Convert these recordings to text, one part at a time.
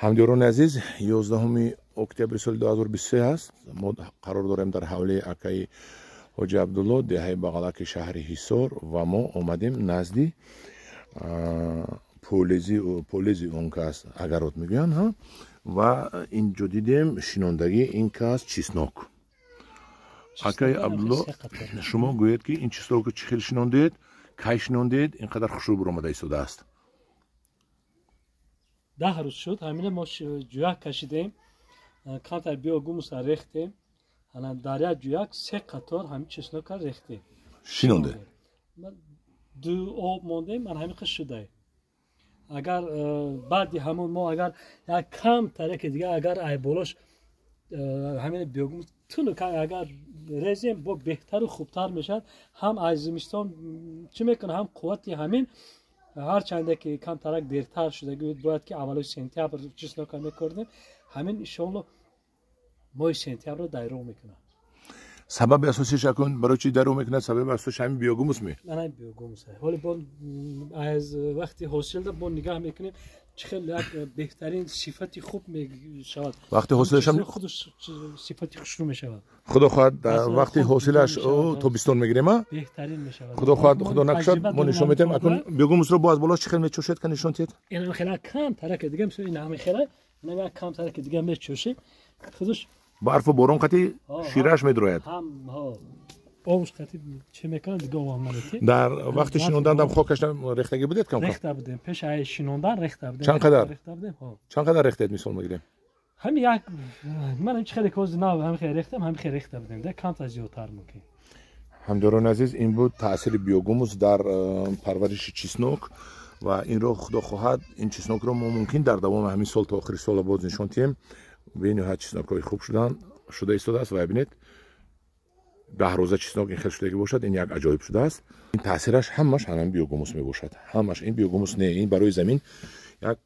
ҳамдиёрони азиз 11 октябри соли 2023 ҳаст. мо қарор дорем дар ҳавлии акаи ҳоҷи Абдулло деҳаи бағалаки шаҳри Ҳисор ва мо омадем назди полези он кас агарот мегӯянд ва инҷо дидем шинондагии ин кас чиснок. Акаи Абдулло, шумо гӯед ки ин чиснокро чӣ хел шинондед, кай шинондед, ин қадар хушрӯб омада истодааст? 10 روز شد همین ما جویک کشیدیم کانتر بیوگوموس ریختیم الان دریا جویک 3 قطار همین چسنوک ریختیم شینونده دو آب مونده من همین قش شده اگر بعدی همون ما اگر یک کم ترک دیگه اگر ای بولش همین بیوگوموس تونو که اگر ریزیم با بهتر و خوبتر میشد هم از زمستان چی میکنه هم قوتی همین هر چنده که کم ترک دیرتر شده باید که اولش سنتیابر چیزنوک میکردیم همین انشالله ماه سنتیابر رو دایرو میکنه. سبب اساسیش اکن برای چی دایرو میکنه؟ سبب اساسش همین بیوگوموس می. نه بیوگوموس. حالا با از وقتی حاصل داد با نگاه میکنیم چخیل بهترین صفتی خوب میشود. وقتی حاصلش هم خودش صفتی خوش رو میشود. خدا خواهد وقتی حاصلش تابستون میگیریم بهترین میشود. خدا خواهد خدا نکشد ما نشون میدیم اکن بیوگوموس رو باز بالاش چخیل میچوشد که نشون تید. این خیلی کم ترک دیگه مثل این همه خیلی نه کم ترک دیگه میچوشه خودش برف و بارون قطعی شیرش میدروید. ها آبش قطعی چه میکنه دیگه آمده. در وقتی شینوندن دم خاکش ریختگی بودید کم کم. ریخته بودیم پیش ای شینوندن ریخته بودیم. چند قدر؟ چند قدر ریختید میسون میگیریم؟ همین یک من هیچ خیلی کوز نه همین خیلی ریختم همین خیلی ریخته بودیم. ده کم تا زیادتر ممکن. همداران عزیز این بود تاثیر بیوگوموس در پرورش چیسنوک و این رو خدا خواهد این چیسنوک رو ما ممکن در دوام همین سال تا آخر سال باز نشون دهیم. به نهایت چیسنوک های خوب شده ایستاده است و ببینید 10 روزه چیسنوک این خیلی شده باشد این یک عجایب شده است. این تاثیرش همش همین بیوگوموس می باشد. همش این بیوگوموس نه این برای زمین یک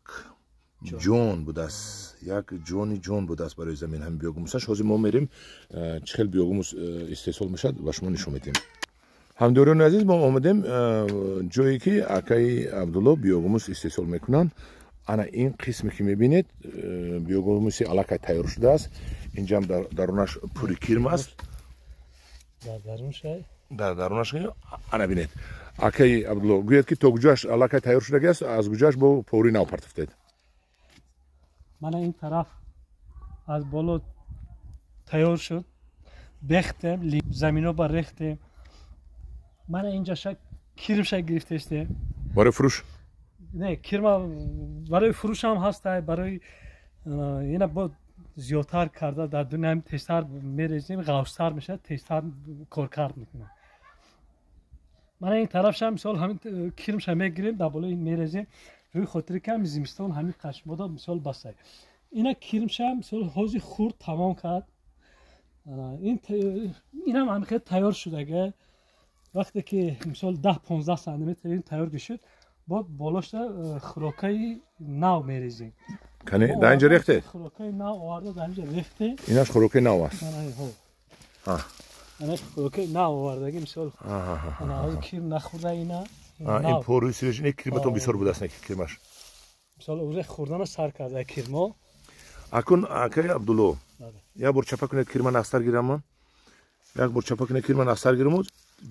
جون بوده است. یک جون بوده است برای زمین هم بیوگوموسش. حاضر ما میریم چخیل بیوگوموس استحصال میشد و شما نشون میدیم. همداران عزیز ما آمدیم جایی که اکای عبدالله بیوگوموس استحصال میکنن. انا این قسمی که میبینید بیوگوموسی علاقه تیار شده است. اینجا هم درونش پوری کرم است. در درونش انا بینید اکای عبدالله گوید که تو کجاش علاقه تیار شده است از کجاش با پوری نو پرتفتید؟ من این طرف از بالا تیار شد بختم زمینو با ریختم من اینجا کرم گرفته است برای فروش نه کرم برای فروش هم هست برای اینا با زیادتر کرده در دنیا هم تستر میریزیم غوستر میشه تستر کار میکنه من این طرفش هم مثال همین کرمش میگیریم در بالا میریزیم روی خاطر که هم زمستان همین قشمادا مثال بسته اینا کرمش هم مثال حوض خورد تمام کرد این هم خیلی تیار شده وقتی که مثال 10-15 سانتی این تیار بشد بعد بالاش خوراکای نو میریزیم کنه در اینجا ریخته؟ خوراکای نو آورده در اینجا ریخته ایناش خوراکای نو است ایناش خوراکای نو آورده مثال از کرم نخورده اینا این پوروی سیرش این کرمتون بسیار بوده است کرمش مثال اوزه خوردن سر کرده کرما اکن اکای عبدالله یا بر چپا کنید کرمان اختر گیرم من یک بر چپا کنید کرمان اختر گیرم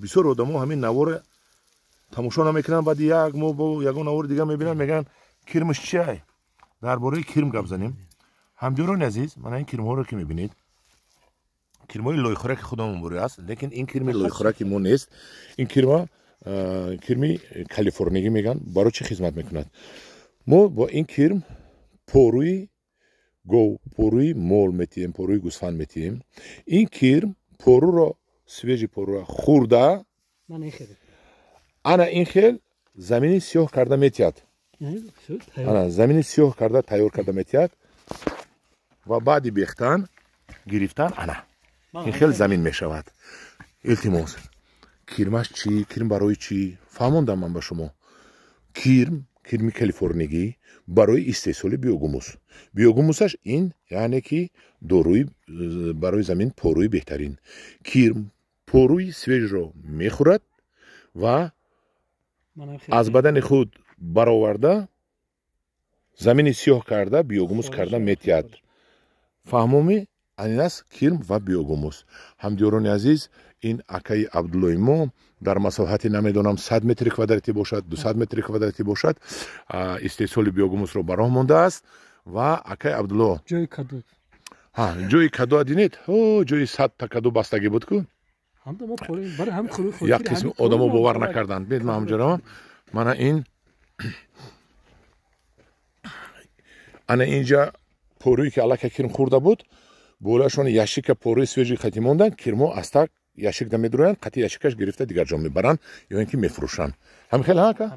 بسیار آدم‌ها همین نوار تماشا نمیکنن بعد یک مو با یگون نوار دیگه میبینن میگن کرمش چیه درباره کرم گپ زنیم همداران عزیز من این کرم ها رو که میبینید کرمای لای خوراک خودمون بوده است لیکن این کرم لای خوراک ما نیست این کرمی کالیفرنیایی میگن برای چی خدمت میکند ما با این کرم پوروی مول میتیم پوروی گوسفند میتیم این کرم پورو رو سویج پورو رو خورده انا این خیل زمینی سیاه کرده میتید انا زمینی سیاه کرده تیار کرده میتید و بعدی بیختن گرفتن انا این خیل زمین میشود التماس کرمش چی کرم برای چی فهموندم من به شما کرمی کالیفرنیایی برای استحصال بیوگوموسش این یعنی که داروی برای زمین پوروی بهترین کرم پوروی سویج رو میخورد و از بدن خود برآورده замини сиёҳ карда биёгумус карда метиҳад. фаҳмоми анинас кирм ва биёгумус. ҳамдиёрони азиз, ин акаи Абдуллои мо дар масоҳати намедонам 100 метри квадрати бошад, 200 метри квадрати бошад, истеҳсоли биёгумусро ба роҳ мондааст ва акаи Абдулло ҷои каду. ҷои каду адинед? ҷои 100 та каду бастагӣ буд ку? Як қисми одамо бовар накарданд. Бед ман ҳамҷаро мана ин ана инҷа порӯи ки аллака кирм хӯрда буд, болашон яшика порӯи свежи қати монданд, кирмо аста яшик да медуроянд, қати яшикаш гирифта дигар ҷо мебаранд ё ин ки мефурӯшанд. Ҳамин хел ҳака?